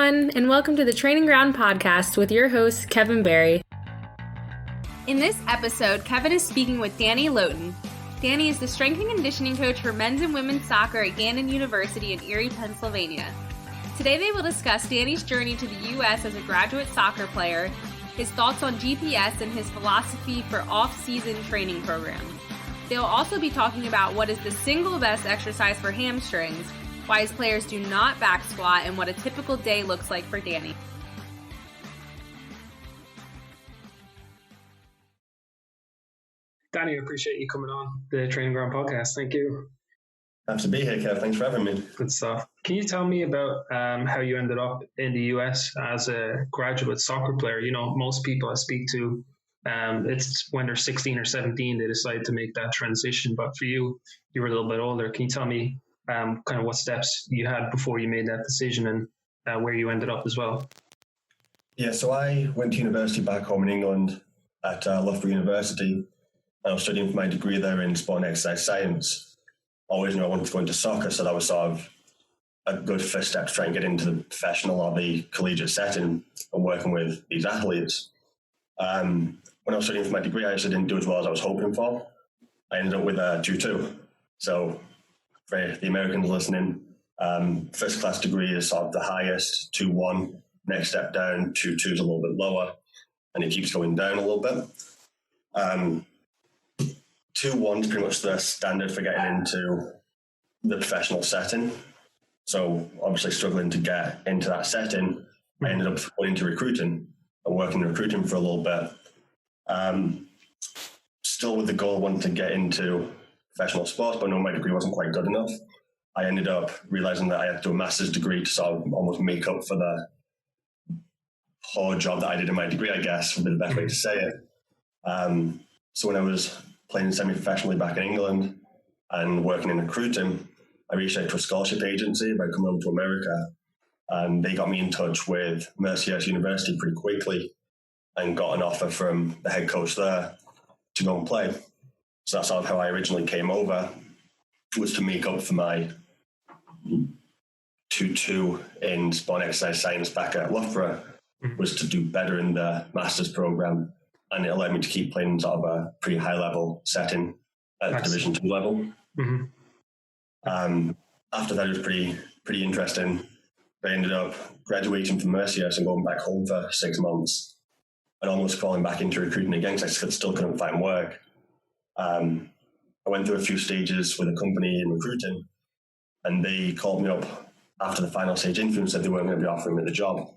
everyone, and welcome to the Training Ground Podcast with your host, Kevin Barry. In this episode, Kevin is speaking with Danny Lowton. Danny is the strength and conditioning coach for men's and women's soccer at Gannon University in Erie, Pennsylvania. Today they will discuss Danny's journey to the U.S. as a graduate soccer player, his thoughts on GPS, and his philosophy for off-season training programs. They will also be talking about what is the single best exercise for hamstrings, why his players do not back squat, and what a typical day looks like for Danny. Danny, I appreciate you coming on the Training Ground Podcast. Thank you. Happy to be here, Kev. Thanks for having me. Good stuff. Can you tell me about how you ended up in the US as a graduate soccer player? You know, most people I speak to, it's when they're 16 or 17, they decide to make that transition. But for you, you were a little bit older. Can you tell me kind of what steps you had before you made that decision and where you ended up as well? Yeah, so I went to university back home in England at Loughborough University. I was studying for my degree there in sport and exercise science. I always knew I wanted to go into soccer, so that was sort of a good first step to try and get into the professional or the collegiate setting and working with these athletes. When I was studying for my degree, I actually didn't do as well as I was hoping for. I ended up with a 2-2. So for the Americans listening, first class degree is sort of the highest, 2-1. Next step down, 2-2 is a little bit lower, and it keeps going down a little bit. 2-1 is pretty much the standard for getting into the professional setting. So obviously struggling to get into that setting, I ended up going into recruiting and working in recruiting for a little bit. Still with the goal of wanting to get into professional sports, but I know my degree wasn't quite good enough. I ended up realizing that I had to do a master's degree to sort of almost make up for the poor job that I did in my degree, I guess, would be the best way to say it. So when I was playing semi-professionally back in England and working in recruiting, I reached out to a scholarship agency about coming over to America, and they got me in touch with Mercyhurst University pretty quickly and got an offer from the head coach there to go and play. So that's sort of how I originally came over, was to make up for my 2-2 in sport and exercise science back at Loughborough, was to do better in the master's program, and it allowed me to keep playing sort of a pretty high level setting at the Division 2 level. After that, it was pretty interesting. I ended up graduating from Mercyhurst and going back home for 6 months and almost falling back into recruiting again because I still couldn't find work. I went through a few stages with a company in recruiting, and they called me up after the final stage interview and said they weren't going to be offering me the job.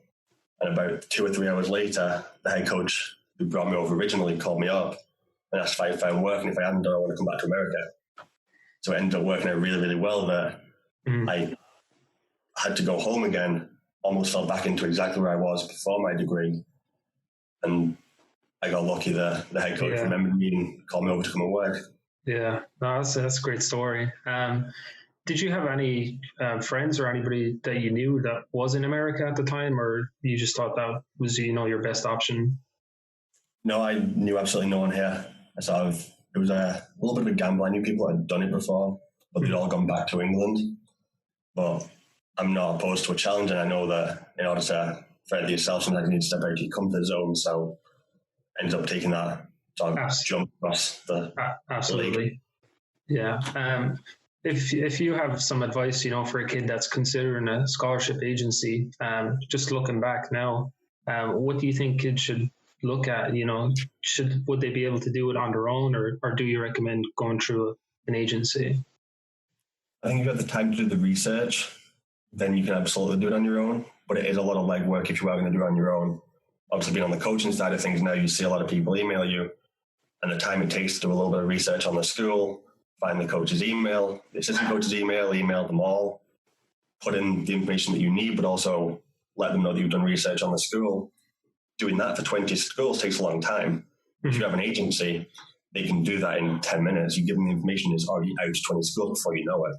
And about 2 or 3 hours later, the head coach who brought me over originally called me up and asked if I found work, and if I hadn't done, I want to come back to America. So it ended up working out really, really well there. I had to go home again, almost fell back into exactly where I was before my degree. And I got lucky the head coach remembered me and called me over to come and work. Yeah, no, that's a great story. Did you have any friends or anybody that you knew that was in America at the time, or you just thought that was, your best option? No, I knew absolutely no one here. It was a little bit of a gamble. I knew people had done it before, but they'd all gone back to England. But I'm not opposed to a challenge, and I know that in order to further yourself, sometimes you need to step out of your comfort zone. So I ended up taking that sort of jump across the Absolutely. Yeah. If you have some advice, for a kid that's considering a scholarship agency, just looking back now, what do you think kids should look at? Would they be able to do it on their own, or do you recommend going through an agency? I think if you have the time to do the research, then you can absolutely do it on your own. But it is a lot of legwork if you are going to do it on your own. Obviously, being on the coaching side of things now, you see a lot of people email you, and the time it takes to do a little bit of research on the school, find the coach's email, the assistant coach's email them all, put in the information that you need, but also let them know that you've done research on the school. Doing that for 20 schools takes a long time. If you have an agency, they can do that in 10 minutes. You give them the information, it's already out to 20 schools before you know it.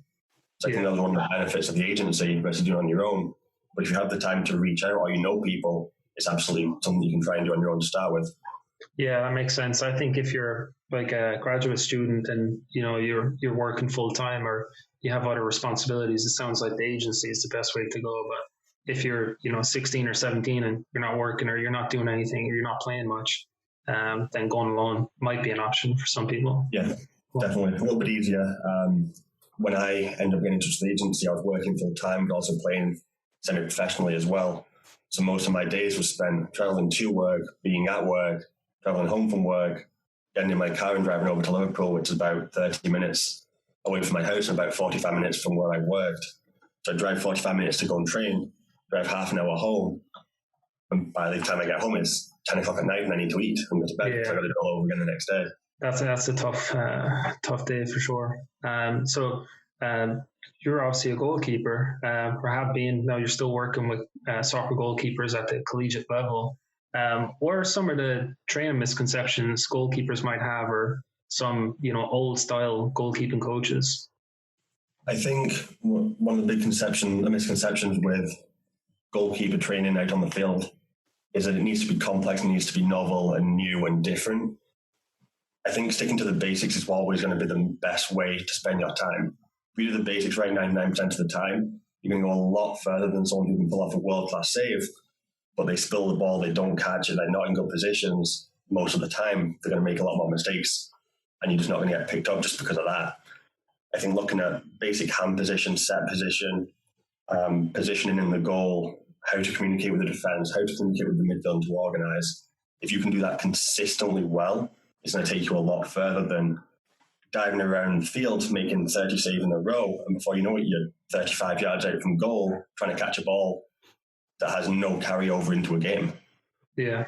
So I think that's one of the benefits of the agency versus doing it on your own. But if you have the time to reach out or people, it's absolutely something you can try and do on your own to start with. Yeah, that makes sense. I think if you're like a graduate student and you're working full time or you have other responsibilities, it sounds like the agency is the best way to go. But if you're, 16 or 17 and you're not working or you're not doing anything or you're not playing much, then going alone might be an option for some people. Yeah, definitely. A little bit easier. When I ended up getting into the agency, I was working full time, but also playing semi-professionally as well. So most of my days were spent traveling to work, being at work, traveling home from work, getting in my car and driving over to Liverpool, which is about 30 minutes away from my house and about 45 minutes from where I worked. So I drive 45 minutes to go and train, drive half an hour home, and by the time I get home, it's 10 o'clock at night and I need to eat and go to bed. So I got to do it all over again the next day. That's a tough day for sure. So you're obviously a goalkeeper, or have been. Now you're still working with soccer goalkeepers at the collegiate level. What are some of the training misconceptions goalkeepers might have, or some old style goalkeeping coaches? I think one of the big misconceptions with goalkeeper training out on the field is that it needs to be complex, and needs to be novel and new and different. I think sticking to the basics is always going to be the best way to spend your time. If you do the basics right 99% of the time, you're going to go a lot further than someone who can pull off a world-class save, but they spill the ball, they don't catch it, they're not in good positions. Most of the time, they're going to make a lot more mistakes, and you're just not going to get picked up just because of that. I think looking at basic hand position, set position, positioning in the goal, how to communicate with the defence, how to communicate with the midfield to organise. If you can do that consistently well, it's going to take you a lot further than diving around the field, making 30 saves in a row, and before you know it, you're 35 yards out from goal, trying to catch a ball that has no carryover into a game. Yeah,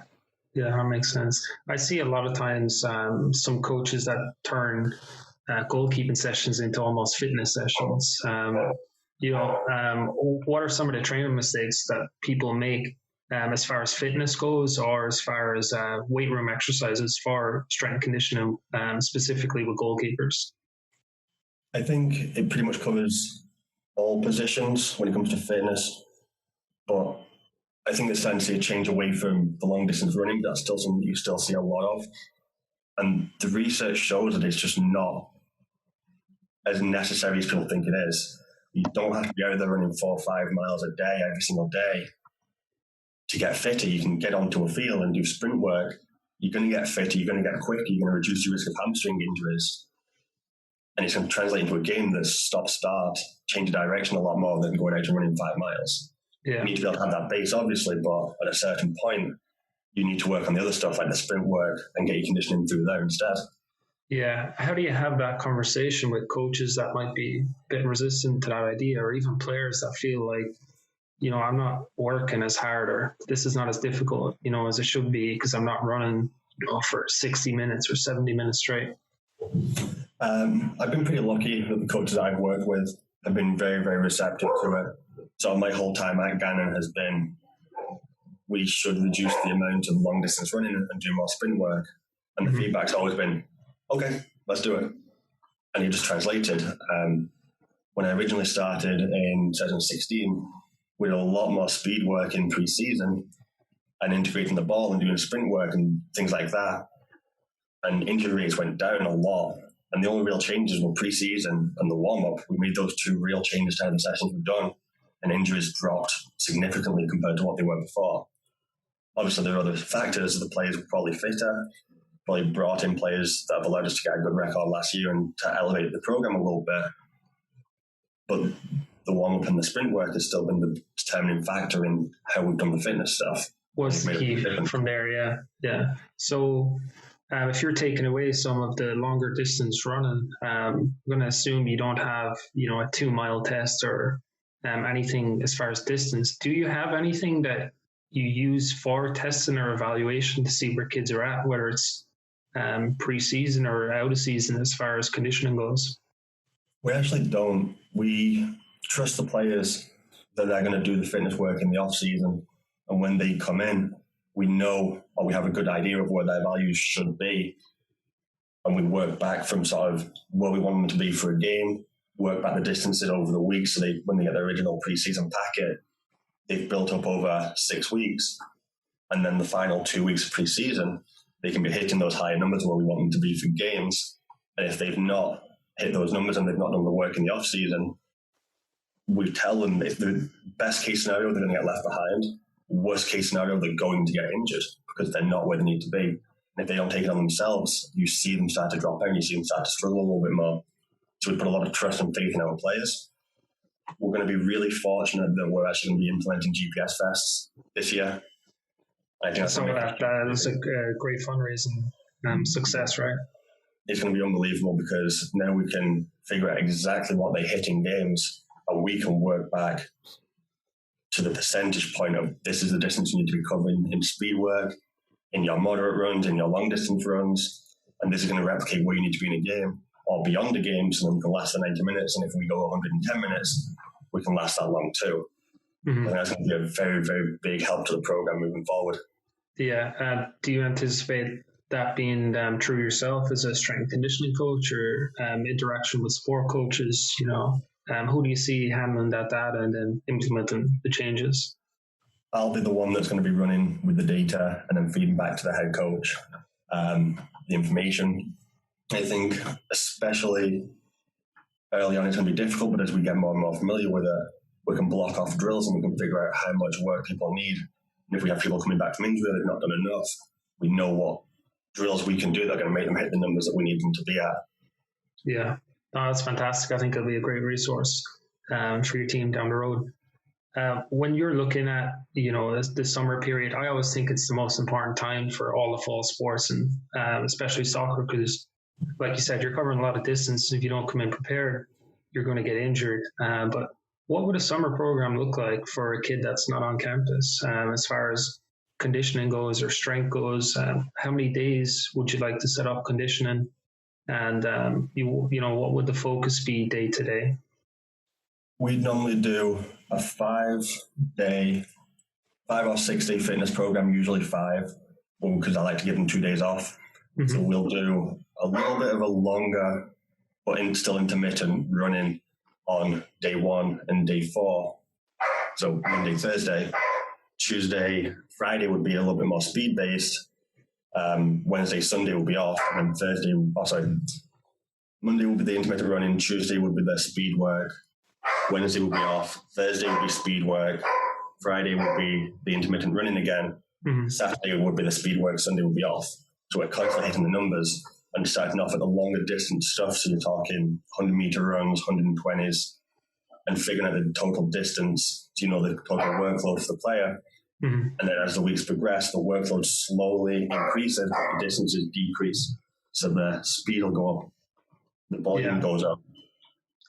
that makes sense. I see a lot of times some coaches that turn goalkeeping sessions into almost fitness sessions. What are some of the training mistakes that people make as far as fitness goes, or as far as weight room exercises for strength and conditioning, specifically with goalkeepers? I think it pretty much covers all positions when it comes to fitness, but I think there's starting to see a change away from the long distance running. That's still something you still see a lot of, and the research shows that it's just not as necessary as people think it is. You don't have to be out there running 4 or 5 miles a day every single day to get fitter. You can get onto a field and do sprint work. You're going to get fitter, you're going to get quicker, you're going to reduce your risk of hamstring injuries. And it's going to translate into a game that's stop-start, change direction a lot more than going out and running 5 miles. Yeah. You need to be able to have that base, obviously, but at a certain point, you need to work on the other stuff like the sprint work and get your conditioning through there instead. Yeah. How do you have that conversation with coaches that might be a bit resistant to that idea, or even players that feel like, I'm not working as hard, or this is not as difficult, as it should be because I'm not running, for 60 minutes or 70 minutes straight? I've been pretty lucky that the coaches I've worked with have been very, very receptive to it. So my whole time at Gannon has been, we should reduce the amount of long distance running and do more sprint work. And the feedback's always been, okay, let's do it. And it just translated. When I originally started in 2016, we did a lot more speed work in pre-season and integrating the ball and doing sprint work and things like that. And injury rates went down a lot. And the only real changes were pre-season and the warm-up. We made those two real changes to how the sessions were done, and injuries dropped significantly compared to what they were before. Obviously, there are other factors. The players were probably fitter, probably brought in players that have allowed us to get a good record last year and to elevate the program a little bit. But the warm-up and the sprint work has still been the determining factor in how we've done the fitness stuff. What's the key from there? Yeah. So if you're taking away some of the longer distance running, I'm going to assume you don't have, a 2 mile test or anything as far as distance. Do you have anything that you use for testing or evaluation to see where kids are at, whether it's pre-season or out of season as far as conditioning goes? We actually don't. We trust the players that they're going to do the fitness work in the off season, and when they come in, we know, or we have a good idea of where their values should be, and we work back from sort of where we want them to be for a game, work back the distances over the week, so when they get their original pre-season packet, they've built up over 6 weeks, and then the final 2 weeks of pre-season, they can be hitting those higher numbers where we want them to be for games. And if they've not hit those numbers and they've not done the work in the off season, we tell them if the best case scenario, they're going to get left behind. Worst case scenario, they're going to get injured because they're not where they need to be. And if they don't take it on themselves, you see them start to drop out, you see them start to struggle a little bit more. So we put a lot of trust and faith in our players. We're going to be really fortunate that we're actually going to be implementing GPS vests this year. I think that is a great fundraising success, right? It's going to be unbelievable because now we can figure out exactly what they hit in games, and we can work back to the percentage point of this is the distance you need to be covering in speed work, in your moderate runs, in your long distance runs, and this is going to replicate where you need to be in a game or beyond the game, so then we can last the 90 minutes, and if we go 110 minutes, we can last that long too. Mm-hmm. I think that's going to be a very, very big help to the program moving forward. Yeah. Do you anticipate that being true yourself as a strength conditioning coach, or interaction with sport coaches? Who do you see handling that data and then implementing the changes? I'll be the one that's going to be running with the data and then feeding back to the head coach the information. I think especially early on it's going to be difficult, but as we get more and more familiar with it, we can block off drills and we can figure out how much work people need. And if we have people coming back from injury, they've not done enough, we know what drills we can do that are going to make them hit the numbers that we need them to be at. Yeah, that's fantastic. I think it'll be a great resource for your team down the road. When you're looking at, the summer period, I always think it's the most important time for all the fall sports, and especially soccer, because like you said, you're covering a lot of distance. If you don't come in prepared, you're going to get injured. But what would a summer program look like for a kid that's not on campus as far as conditioning goes or strength goes? How many days would you like to set up conditioning? And, what would the focus be day to day? We normally do a 5 or 6 day fitness program, usually 5, because I like to give them 2 days off. Mm-hmm. So we'll do a little bit of a longer, but still intermittent running on day 1 and day 4. So Monday, Thursday, Tuesday, Friday would be a little bit more speed based. Wednesday, Sunday will be off, and then Monday will be the intermittent running, Tuesday would be the speed work, Wednesday will be off, Thursday will be speed work, Friday will be the intermittent running again, mm-hmm. Saturday would be the speed work, Sunday will be off. So we're constantly hitting the numbers and starting off at the longer distance stuff. So you're talking 100 meter runs, 120s, and figuring out the total distance, the total workload for the player. Mm-hmm. And then as the weeks progress, the workload slowly increases, but the distances decrease. So the speed will go up, the volume goes up.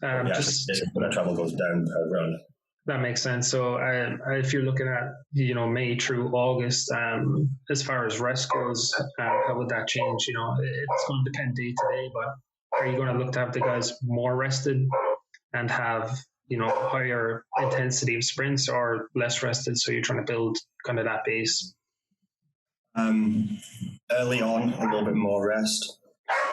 The travel goes down per run. That makes sense. So if you're looking at, May through August, as far as rest goes, how would that change? It's going to depend day to day, but are you going to look to have the guys more rested and have, higher intensity of sprints, or less rested? So you're trying to build kind of that base. Early on, a little bit more rest,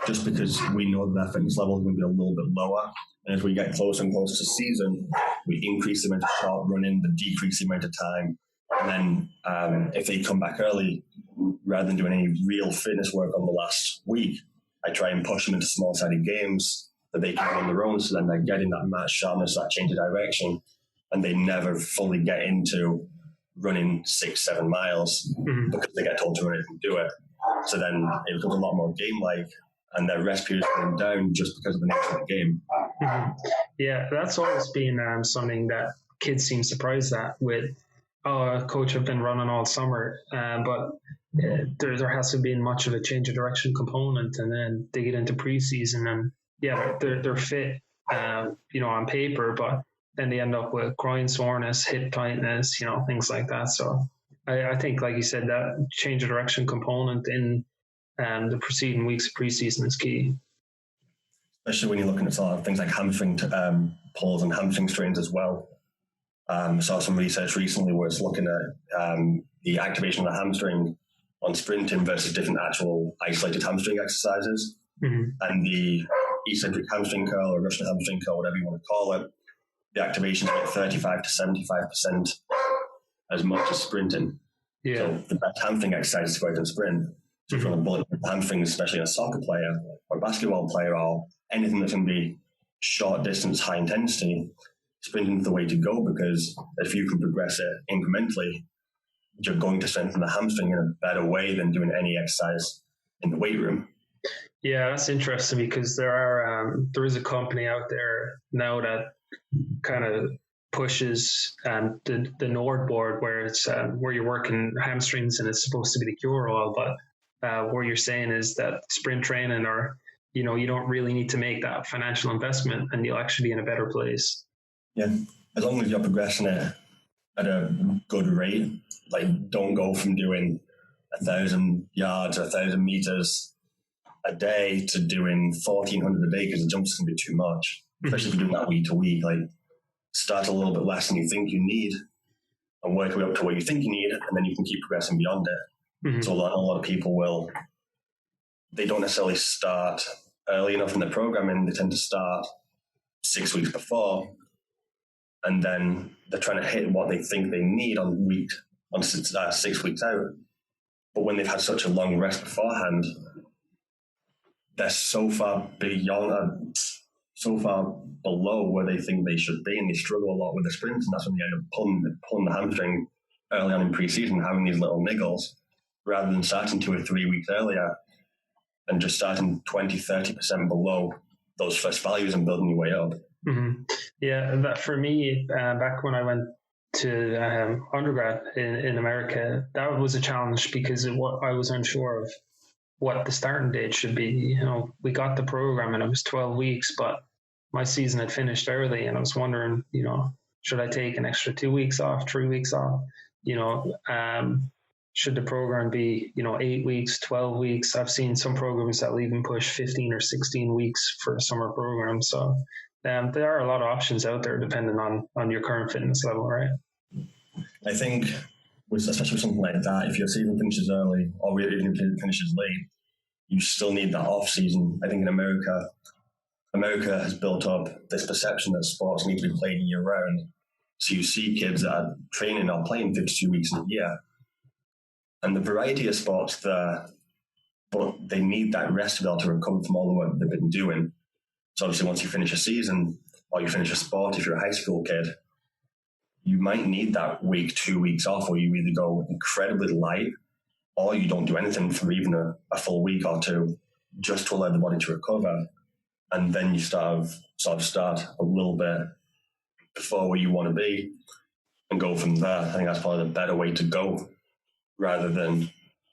just because we know that fitness level is going to be a little bit lower. And as we get closer and closer to season, we increase the amount of short running, but decrease the amount of time. And then if they come back early, rather than doing any real fitness work on the last week, I try and push them into small-sided games that they can run on their own, so then they're getting that match sharpness, that change of direction, and they never fully get into running 6-7 miles mm-hmm. because they get told to run it and do it. So then it becomes a lot more game-like, and their rest period is going down just because of the nature of the game. Mm-hmm. Yeah, that's always been something that kids seem surprised at with, coach, I've been running all summer, but there hasn't been much of a change of direction component, and then they get into preseason and they're fit, on paper, but then they end up with groin soreness, hip tightness, things like that. So I think, like you said, that change of direction component in the preceding weeks of preseason is key. Especially when you're looking at sort of things like hamstring pulls and hamstring strains as well. I saw some research recently where it's looking at the activation of the hamstring on sprinting versus different actual isolated hamstring exercises. Mm-hmm. And the eccentric hamstring curl or Russian hamstring curl, whatever you want to call it, the activation is about 35 to 75% as much as sprinting. Yeah. So the best hamstring exercise is to go out and sprint. So if you want to bullet hamstrings, especially in a soccer player or a basketball player or anything that can be short distance, high intensity, sprinting is the way to go, because if you can progress it incrementally, you're going to strengthen the hamstring in a better way than doing any exercise in the weight room. Yeah, that's interesting, because there is a company out there now that kind of pushes the Nord board, where it's where you're working hamstrings and it's supposed to be the cure all, but what you're saying is that sprint training, or you don't really need to make that financial investment, and you'll actually be in a better place. Yeah, as long as you're progressing it at a good rate, like don't go from doing 1,000 yards or 1,000 meters a day to doing 1,400 a day, because the jumps can be too much, especially if you're doing that week to week. Like, start a little bit less than you think you need and work your way up to what you think you need, and then you can keep progressing beyond it. Mm-hmm. So a lot of people they don't necessarily start early enough in the programming. They tend to start 6 weeks before, and then they're trying to hit what they think they need on 6 weeks out. But when they've had such a long rest beforehand, they're so far beyond, so far below where they think they should be, and they struggle a lot with the sprints, and that's when they end up pulling the hamstring early on in pre-season, having these little niggles, rather than starting 2 or 3 weeks earlier and just starting 20-30% below those first values and building your way up. Mm-hmm. Yeah, that for me, back when I went to undergrad in America, that was a challenge, because I was unsure of what the starting date should be. We got the program and it was 12 weeks, but my season had finished early, and I was wondering, should I take an extra 2 weeks off, 3 weeks off? Should the program be, 8 weeks, 12 weeks? I've seen some programs that will even push 15 or 16 weeks for a summer program. So there are a lot of options out there depending on your current fitness level, right? I think, especially with something like that, if your season finishes early, or even if it finishes late, you still need that off season. I think in America has built up this perception that sports need to be played year round. So you see kids that are training or playing 52 weeks in a year, and the variety of sports there, but they need that rest to be able to recover from all the work they've been doing. So obviously once you finish a season, or you finish a sport, if you're a high school kid, you might need that week, 2 weeks off, where you either go incredibly light, or you don't do anything for even a full week or two, just to allow the body to recover. And then you start a little bit before where you want to be and go from there. I think that's probably the better way to go, rather than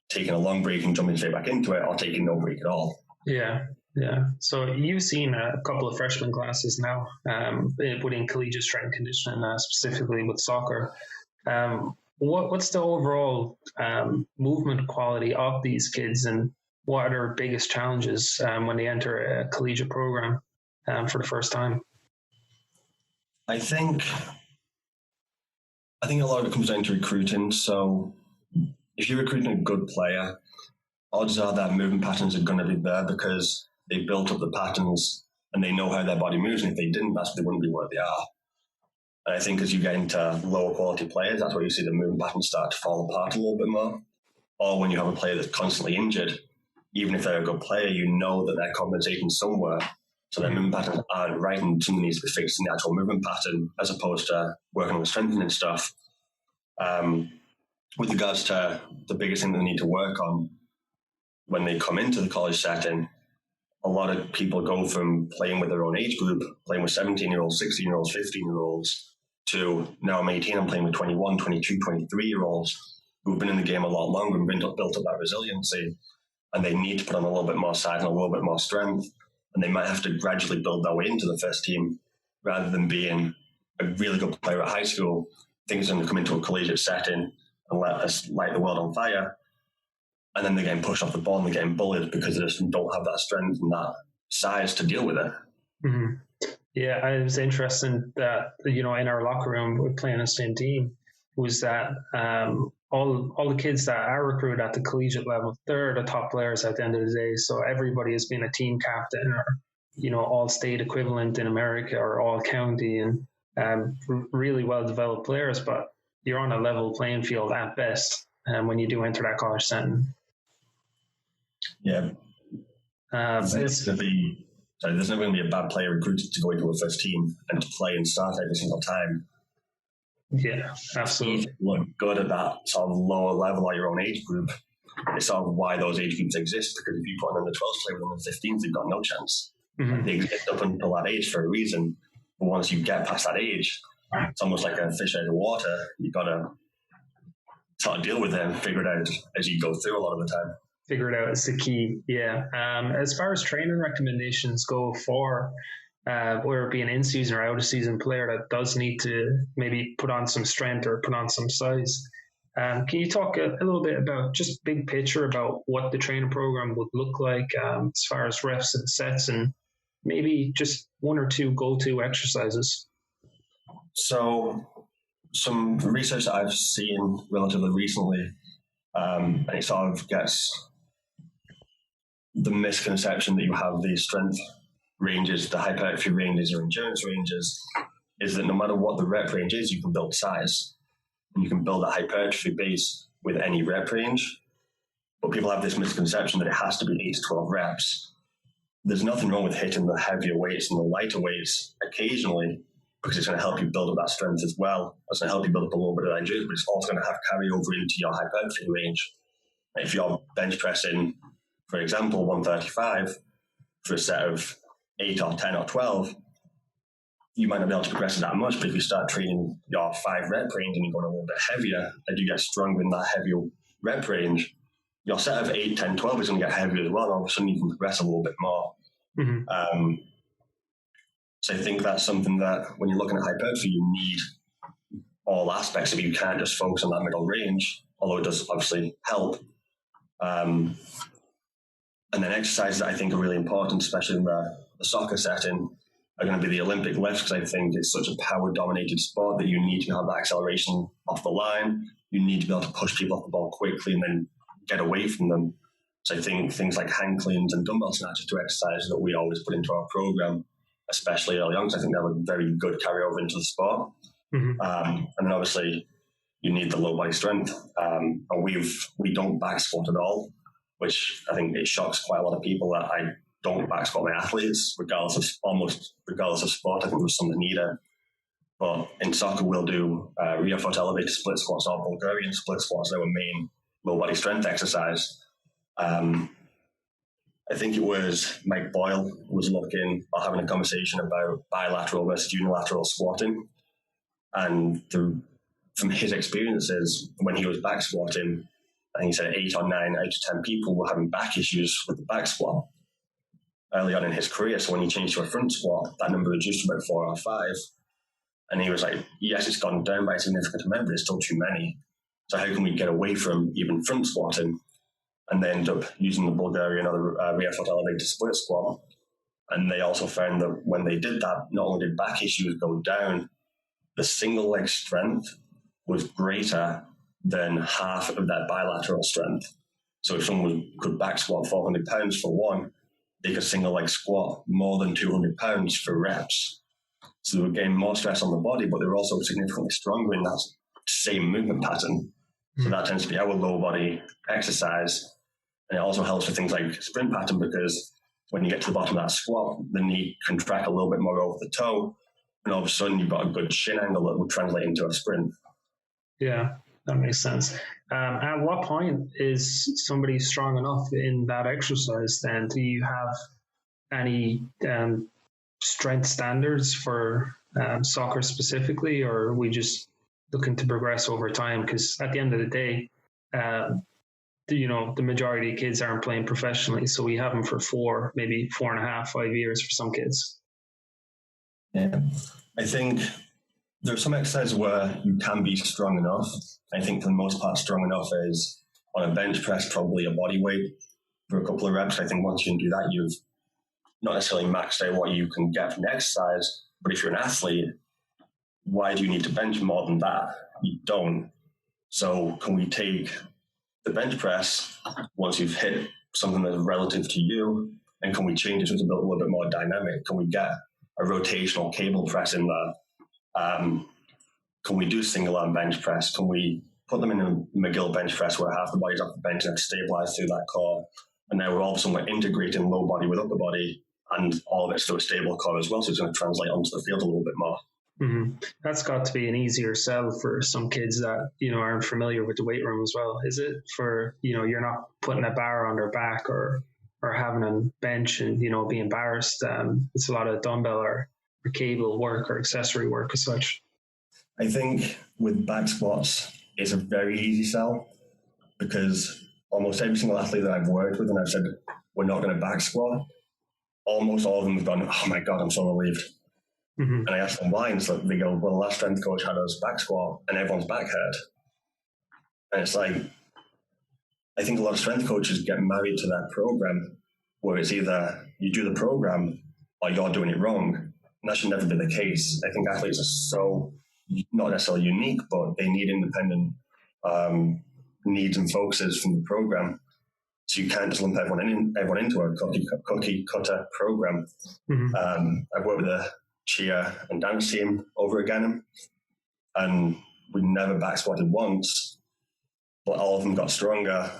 taking a long break and jumping straight back into it, or taking no break at all. Yeah. So you've seen a couple of freshman classes now within collegiate strength conditioning, specifically with soccer. What's the overall movement quality of these kids, and what are their biggest challenges when they enter a collegiate program for the first time? I think a lot of it comes down to recruiting. So if you're recruiting a good player, odds are that movement patterns are going to be there, because they've built up the patterns and they know how their body moves. And if they didn't, they wouldn't be where they are. And I think as you get into lower quality players, that's where you see the movement patterns start to fall apart a little bit more. Or when you have a player that's constantly injured, even if they're a good player, you know that they're compensating somewhere. So their movement patterns aren't right, and something needs to be fixed in the actual movement pattern, as opposed to working on the strengthening stuff. With regards to the biggest thing they need to work on when they come into the college setting, a lot of people go from playing with their own age group, playing with 17-year-olds, 16-year-olds, 15-year-olds, to now I'm 18, I'm playing with 21, 22, 23-year-olds who've been in the game a lot longer and built up that resiliency, and they need to put on a little bit more size and a little bit more strength, and they might have to gradually build their way into the first team, rather than being a really good player at high school, things going to come into a collegiate setting and let us light the world on fire. And then they're getting pushed off the ball and they're getting bullied because they just don't have that strength and that size to deal with it. Mm-hmm. Yeah, it was interesting that, in our locker room, we're playing the same team, was that all the kids that are recruited at the collegiate level, they're the top players at the end of the day. So everybody has been a team captain or, all state equivalent in America or all county, and really well-developed players, but you're on a level playing field at best when you do enter that college setting. Yeah. It's to be So there's never going to be a bad player recruited to go into a first team and to play and start every single time. Yeah, absolutely. If you look good at that sort of lower level or your own age group, it's sort of why those age groups exist, because if you put an under 12s player with under 15s, they've got no chance. They exist up until that age for a reason. But once you get past that age, it's almost like a fish out of water. You've got to sort of deal with them, figure it out as you go through a lot of the time. Figure it out is the key, yeah. As far as training recommendations go for whether it be an in-season or out-of-season player that does need to maybe put on some strength or put on some size, can you talk a little bit about just big picture about what the training program would look like as far as reps and sets, and maybe just one or two go-to exercises? So some research that I've seen relatively recently, and it sort of gets the misconception that you have these strength ranges, the hypertrophy ranges or endurance ranges, is that no matter what the rep range is, you can build size. And you can build a hypertrophy base with any rep range. But people have this misconception that it has to be 8 to 12 reps. There's nothing wrong with hitting the heavier weights and the lighter weights occasionally, because it's going to help you build up that strength as well. It's going to help you build up a little bit of endurance, but it's also going to have carryover into your hypertrophy range. If you're bench pressing, for example, 135 for a set of 8 or 10 or 12, you might not be able to progress it that much, but if you start training your 5 rep range and you're going a little bit heavier, and you get stronger in that heavier rep range, your set of 8, 10, 12 is going to get heavier as well, and all of a sudden you can progress a little bit more. So I think that's something that when you're looking at hypertrophy, you need all aspects of it. You can't just focus on that middle range, although it does obviously help. And then exercises that I think are really important, especially in the soccer setting, are going to be the Olympic lifts, because I think it's such a power-dominated sport that you need to have that acceleration off the line. You need to be able to push people off the ball quickly and then get away from them. So I think things like hang cleans and dumbbell snatches are exercises that we always put into our program, especially early on, because I think they have a very good carryover into the sport. And then obviously you need the low body strength. And we don't back squat at all, which I think it shocks quite a lot of people that I don't back squat my athletes, regardless of sport. I think there's something needed. But in soccer, we'll do rear foot elevated split squats or Bulgarian split squats. They're our main low body strength exercise. I think it was Mike Boyle was looking or having a conversation about bilateral versus unilateral squatting. And from his experiences, when he was back squatting, I think he said 8 or 9 out of 10 people were having back issues with the back squat early on in his career. So when he changed to a front squat, that number reduced to about 4 or 5. And he was like, yes, it's gone down by a significant amount, but it's still too many. So how can we get away from even front squatting? And they end up using the Bulgarian or the rear foot elevated split squat. And they also found that when they did that, not only did back issues go down, the single leg strength was greater than half of that bilateral strength. So if someone could back squat 400 pounds for one, they could single leg squat more than 200 pounds for reps. So they would gain more stress on the body, but they were also significantly stronger in that same movement pattern. So that tends to be our low body exercise. And it also helps with things like sprint pattern, because when you get to the bottom of that squat, the knee can track a little bit more over the toe. And all of a sudden you've got a good shin angle that will translate into a sprint. Yeah, that makes sense. At what point is somebody strong enough in that exercise then? Do you have any strength standards for soccer specifically, or are we just looking to progress over time? Because at the end of the day, the majority of kids aren't playing professionally, so we have them for 4, maybe 4.5, 5 years for some kids. Yeah, I think there are some exercises where you can be strong enough. I think for the most part, strong enough is on a bench press, probably a body weight for a couple of reps. I think once you can do that, you've not necessarily maxed out what you can get from the exercise. But if you're an athlete, why do you need to bench more than that? You don't. So can we take the bench press once you've hit something that's relative to you, and can we change it to a little bit more dynamic? Can we get a rotational cable press in there? Can we do single arm bench press? Can we put them in a McGill bench press where half the body's off the bench and stabilize through that core? And now we're all of a sudden integrating low body with upper body and all of it's to a stable core as well, so it's going to translate onto the field a little bit more. Mm-hmm. That's got to be an easier sell for some kids that, aren't familiar with the weight room as well. Is it for, you're not putting a bar on their back or having a bench and, be embarrassed. It's a lot of dumbbell or cable work or accessory work as such. I think with back squats, it's a very easy sell because almost every single athlete that I've worked with and I've said, we're not going to back squat, almost all of them have gone, oh my God, I'm so relieved. Mm-hmm. And I ask them why, and so they go, well, the last strength coach had us back squat and everyone's back hurt. And it's like, I think a lot of strength coaches get married to that program where it's either you do the program or you're doing it wrong. And that should never be the case. I think athletes are so not necessarily unique, but they need independent needs and focuses from the program. So you can't just lump everyone into a cookie cutter program. Mm-hmm. I've worked with a cheer and dance team over again, and we never back squatted once, but all of them got stronger,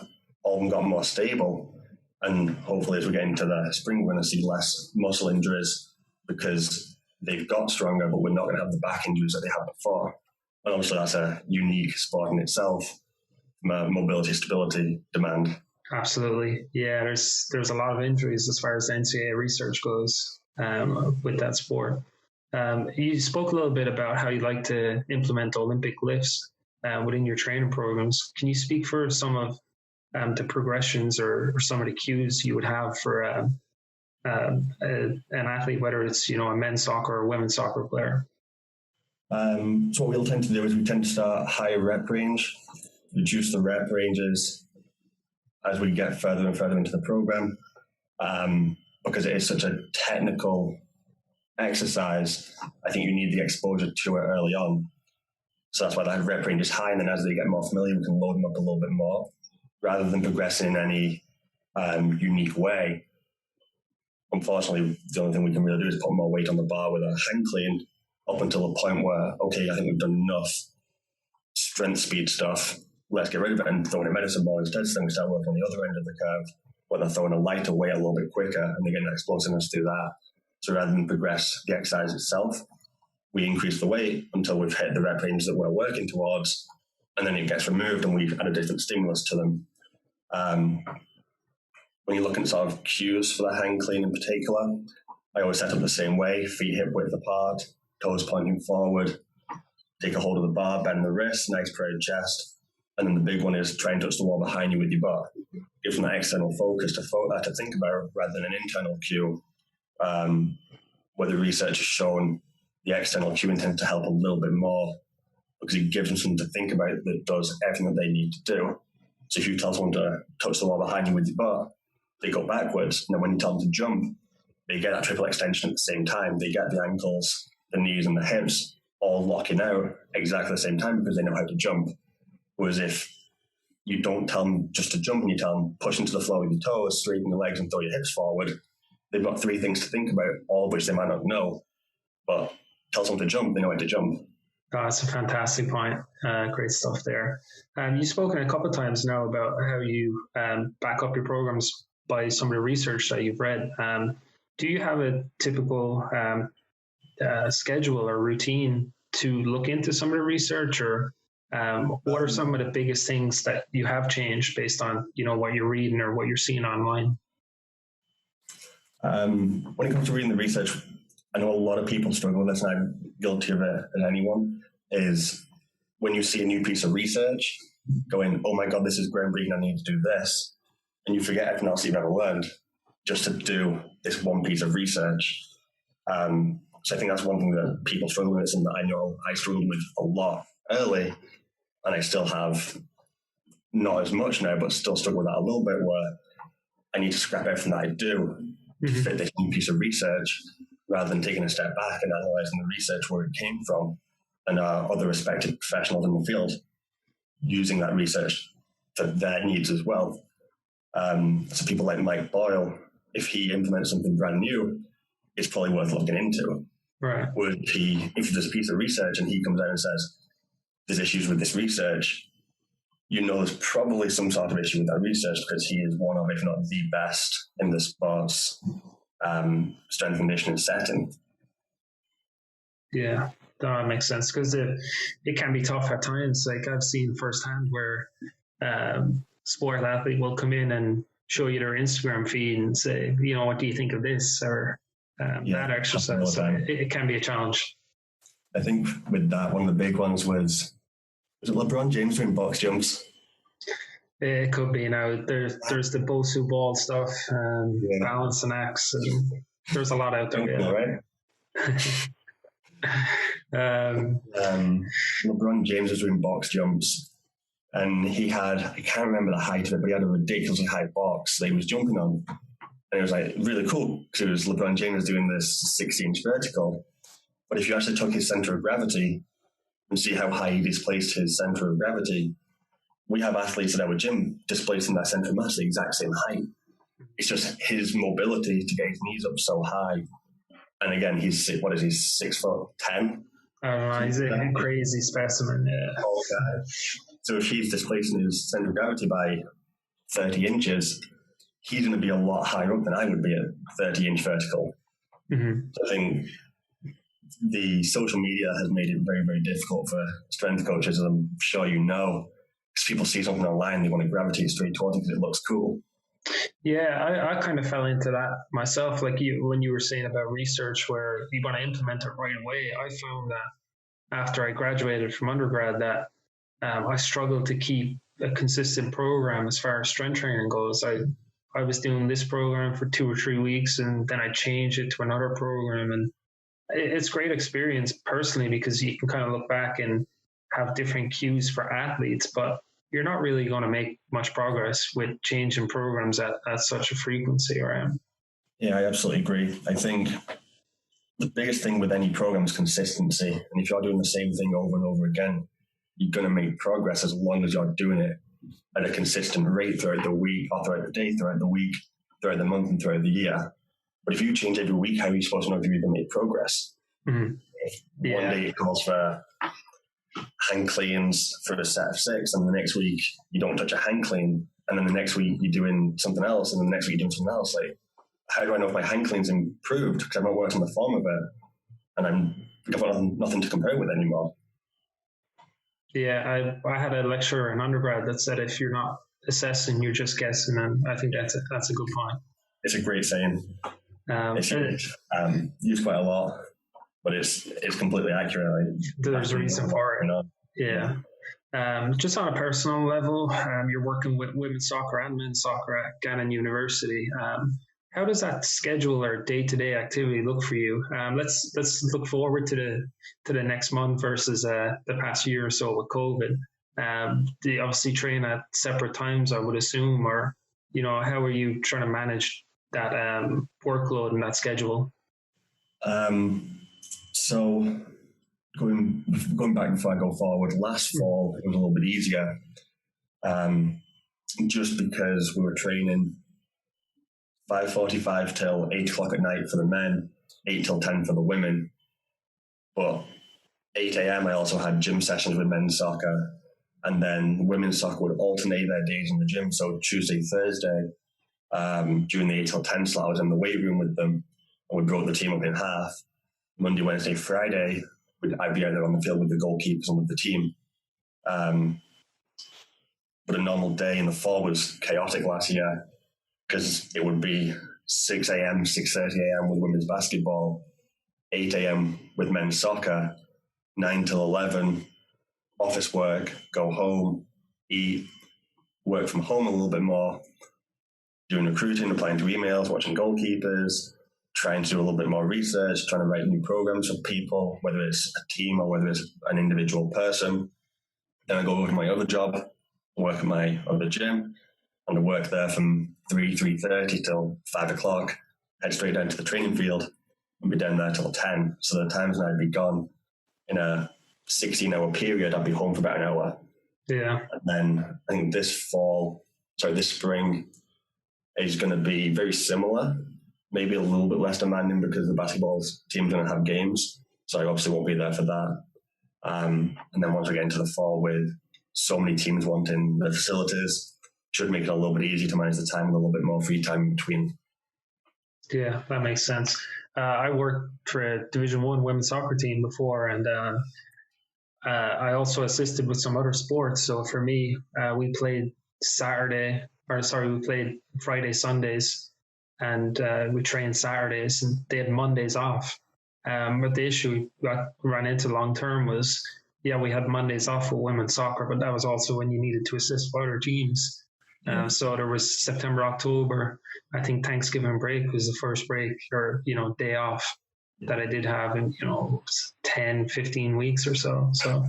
all of them got more stable, and hopefully as we get into the spring we're going to see less muscle injuries because they've got stronger, but we're not going to have the back injuries that they had before. And obviously that's a unique sport in itself from a mobility stability demand. Absolutely. Yeah, there's a lot of injuries as far as the NCAA research goes with that sport. You spoke a little bit about how you like to implement Olympic lifts within your training programs. Can you speak for some of the progressions or some of the cues you would have for an athlete, whether it's a men's soccer or women's soccer player? So what we'll tend to do is we tend to start higher rep range, reduce the rep ranges as we get further and further into the program, because it is such a technical exercise. I think you need the exposure to it early on. So that's why that rep range is high, and then as they get more familiar, we can load them up a little bit more, rather than progressing in any unique way. Unfortunately, the only thing we can really do is put more weight on the bar with a hang clean up until the point where, okay, I think we've done enough strength speed stuff. Let's get rid of it and throw in a medicine ball instead, so we start working on the other end of the curve, where they're throwing a lighter weight a little bit quicker and they're getting explosiveness through that. So rather than progress the exercise itself, we increase the weight until we've hit the rep range that we're working towards, and then it gets removed and we add a different stimulus to them. When you're looking at sort of cues for the hang clean in particular, I always set up the same way, feet hip width apart, toes pointing forward, take a hold of the bar, bend the wrist, nice parade chest, and then the big one is try and touch the wall behind you with your bar. Give them that external focus to think about rather than an internal cue. Where the research has shown the external cueing tends to help a little bit more because it gives them something to think about that does everything that they need to do. So if you tell someone to touch the wall behind you with your bar, they go backwards. And then when you tell them to jump, they get that triple extension at the same time. They get the ankles, the knees, and the hips all locking out exactly at the same time because they know how to jump. Whereas if you don't tell them just to jump and you tell them push into the floor with your toes, straighten your legs, and throw your hips forward, they've got three things to think about, all of which they might not know. But tell someone to jump, they know how to jump. Oh, that's a fantastic point. Great stuff there. You've spoken a couple of times now about how you back up your programs by some of the research that you've read. Do you have a typical schedule or routine to look into some of the research, or what are some of the biggest things that you have changed based on what you're reading or what you're seeing online? When it comes to reading the research, I know a lot of people struggle with this, and I'm guilty of it as anyone, is when you see a new piece of research going, oh my God, this is groundbreaking, I need to do this, and you forget everything else you've ever learned just to do this one piece of research. So I think that's one thing that people struggle with, and that I know I struggled with a lot early, and I still have not as much now, but still struggle with that a little bit, where I need to scrap everything that I do to fit this new piece of research, rather than taking a step back and analysing the research where it came from and other respected professionals in the field using that research for their needs as well. So people like Mike Boyle, if he implements something brand new, it's probably worth looking into. Right. Whereas if there's a piece of research and he comes out and says, there's issues with this research, there's probably some sort of issue with that research because he is one of, if not the best in the sports strength and conditioning setting. Yeah, that makes sense, because it can be tough at times. Like I've seen firsthand where sport athlete will come in and show you their Instagram feed and say, what do you think of this or that exercise? So it can be a challenge. I think with that, one of the big ones was it LeBron James doing box jumps? It could be. Now there's the Bosu ball stuff, balance and X, and there's a lot out there. Right? LeBron James was doing box jumps, and he had, I can't remember the height of it, but he had a ridiculously high box that he was jumping on. And it was like really cool because it was LeBron James doing this 60-inch vertical. But if you actually took his center of gravity and see how high he displaced his center of gravity, we have athletes at our gym displacing that center of mass the exact same height. It's just his mobility to get his knees up so high. And again, he's 6'10". He's a crazy specimen. Yeah. Oh, God. So if he's displacing his center of gravity by 30 inches, he's going to be a lot higher up than I would be at 30-inch vertical. Mm-hmm. So I think the social media has made it very, very difficult for strength coaches, as I'm sure you know, because people see something online, they want to gravitate straight towards it because it looks cool. Yeah, I kind of fell into that myself. Like when you were saying about research where you want to implement it right away, I found that after I graduated from undergrad that I struggled to keep a consistent program as far as strength training goes. I was doing this program for 2 or 3 weeks and then I changed it to another program, and it's great experience personally because you can kind of look back and have different cues for athletes, but you're not really going to make much progress with changing programs at such a frequency around. Yeah, I absolutely agree. I think the biggest thing with any program is consistency. And if you're doing the same thing over and over again, you're going to make progress as long as you're doing it at a consistent rate throughout the week, or throughout the day, throughout the week, throughout the month, and throughout the year. But if you change every week, how are you supposed to know if you're going to make progress? Mm-hmm. Yeah. One day it calls for hang cleans for a set of 6, and the next week you don't touch a hang clean, and then the next week you're doing something else, and then the next week you're doing something else. Like, how do I know if my hang clean's improved? Because I've not worked on the form of it, and I've got nothing to compare it with anymore. Yeah, I had a lecturer in undergrad that said if you're not assessing, you're just guessing, and I think that's a good point. It's a great saying. It's used quite a lot, but it's completely accurate. There's a reason for it. Yeah. Just on a personal level, you're working with women's soccer and men's soccer at Gannon University. How does that schedule or day-to-day activity look for you? Let's look forward to the next month versus the past year or so with COVID. Do you obviously train at separate times, I would assume, or how are you trying to manage that workload and that schedule? So going back before I go forward, last fall it was a little bit easier, just because we were training 5:45 till 8 o'clock at night for the men, 8 till 10 for the women. But 8 a.m. I also had gym sessions with men's soccer, and then women's soccer would alternate their days in the gym. So Tuesday, Thursday, during the 8 till 10 slot, I was in the weight room with them, and we broke the team up in half. Monday, Wednesday, Friday, I'd be out there on the field with the goalkeepers and with the team. But a normal day in the fall was chaotic last year, because it would be 6 a.m., 6:30 a.m. with women's basketball, 8 a.m. with men's soccer, 9 till 11, office work, go home, eat, work from home a little bit more, doing recruiting, replying to emails, watching goalkeepers, trying to do a little bit more research, trying to write new programs for people, whether it's a team or whether it's an individual person. Then I go over to my other job, work at my other gym, and I work there from 3:30 till 5 o'clock, head straight down to the training field, and be down there till 10. So the times when I'd be gone in a 16-hour period, I'd be home for about an hour. Yeah. And then I think this spring is going to be very similar, maybe a little bit less demanding because the basketball team's going to have games. So I obviously won't be there for that. And then once we get into the fall with so many teams wanting the facilities, should make it a little bit easier to manage the time with a little bit more free time in between. Yeah, that makes sense. I worked for a Division One women's soccer team before, and I also assisted with some other sports. So for me, we played we played Friday, Sundays, and we trained Saturdays, and they had Mondays off. But the issue we ran into long term was, yeah, we had Mondays off with women's soccer, but that was also when you needed to assist with other teams. So there was September, October. I think Thanksgiving break was the first break or, day off that I did have in, 10, 15 weeks or so. So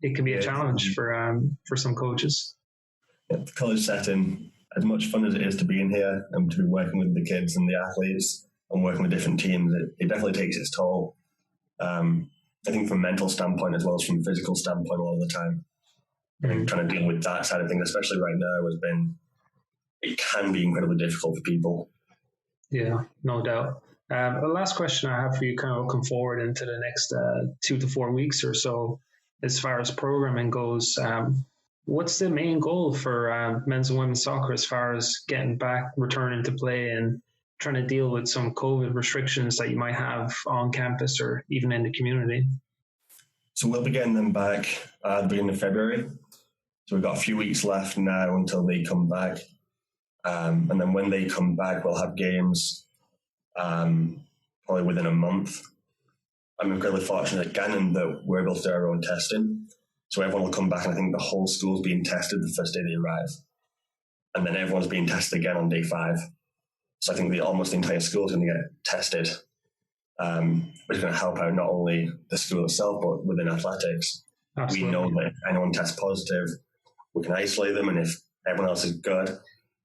it can be a challenge for some coaches. The college setting, as much fun as it is to be in here and to be working with the kids and the athletes and working with different teams, it definitely takes its toll. I think from a mental standpoint as well as from a physical standpoint a lot of the time. I think trying to deal with that side of things, especially right now, it can be incredibly difficult for people. Yeah, no doubt. The last question I have for you, kind of looking forward into the next 2 to 4 weeks or so, as far as programming goes, what's the main goal for men's and women's soccer as far as getting back, returning to play, and trying to deal with some COVID restrictions that you might have on campus or even in the community? So we'll be getting them back at the beginning of February. So we've got a few weeks left now until they come back. And then when they come back, we'll have games probably within a month. I'm incredibly fortunate at Gannon that we're able to do our own testing. So everyone will come back, and I think the whole school's being tested the first day they arrive. And then everyone's being tested again on day 5. So I think almost the entire school is going to get tested, which is going to help out not only the school itself, but within athletics. Absolutely. We know that if anyone tests positive, we can isolate them, and if everyone else is good,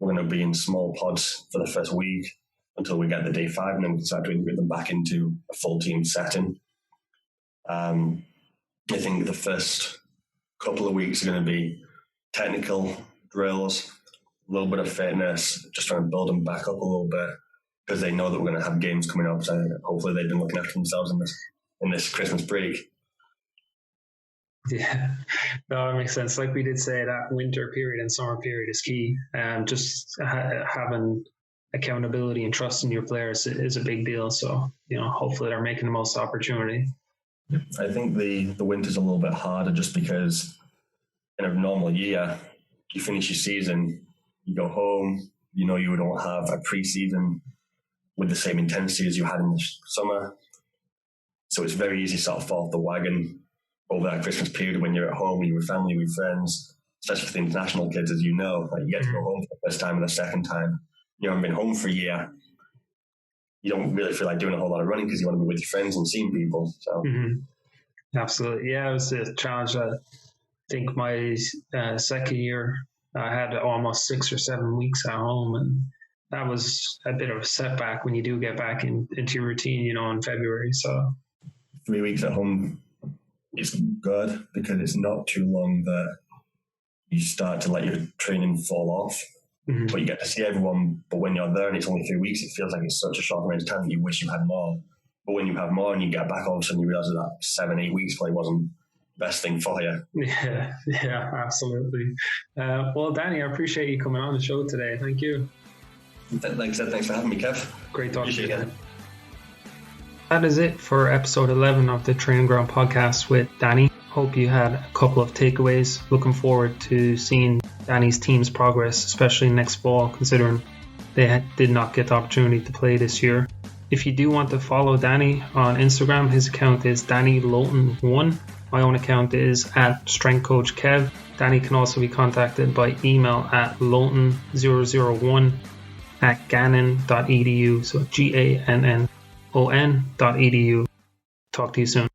we're going to be in small pods for the first week until we get the day 5, and then we can start to integrate them back into a full team setting. I think the first couple of weeks are going to be technical drills, a little bit of fitness, just trying to build them back up a little bit because they know that we're going to have games coming up. So hopefully they've been looking after themselves in this Christmas break. Yeah, no, that makes sense. Like we did say, that winter period and summer period is key. Just having accountability and trust in your players is a big deal. So, hopefully they're making the most opportunity. I think the winter's a little bit harder just because in a normal year, you finish your season, you go home, you don't have a preseason with the same intensity as you had in the summer. So it's very easy to sort of fall off the wagon over that Christmas period when you're at home, you're with family, with friends, especially for the international kids, as you know. Like you get to go home for the first time and the second time. You haven't been home for a year. You don't really feel like doing a whole lot of running because you want to be with your friends and seeing people. So, Absolutely. Yeah, it was a challenge. I think my second year, I had almost 6 or 7 weeks at home, and that was a bit of a setback when you do get back into your routine, in February. So 3 weeks at home is good because it's not too long that you start to let your training fall off. But you get to see everyone. But when you're there and it's only 3 weeks, it feels like it's such a short amount of time that you wish you had more. But when you have more and you get back, all of a sudden you realise that 7-8 weeks probably wasn't the best thing for you. Yeah, absolutely. Well, Danny, I appreciate you coming on the show today. Thank you. Like I said, thanks for having me, Kev. Great talking to you again. That is it for episode 11 of the Training Ground podcast with Danny. Hope you had a couple of takeaways. Looking forward to seeing Danny's team's progress, especially next fall, considering they did not get the opportunity to play this year. If you do want to follow Danny on Instagram, his account is Danny Lowton1. My own account is at StrengthCoachKev. Danny can also be contacted by email at lowton001@gannon.edu. So GANNON.edu. Talk to you soon.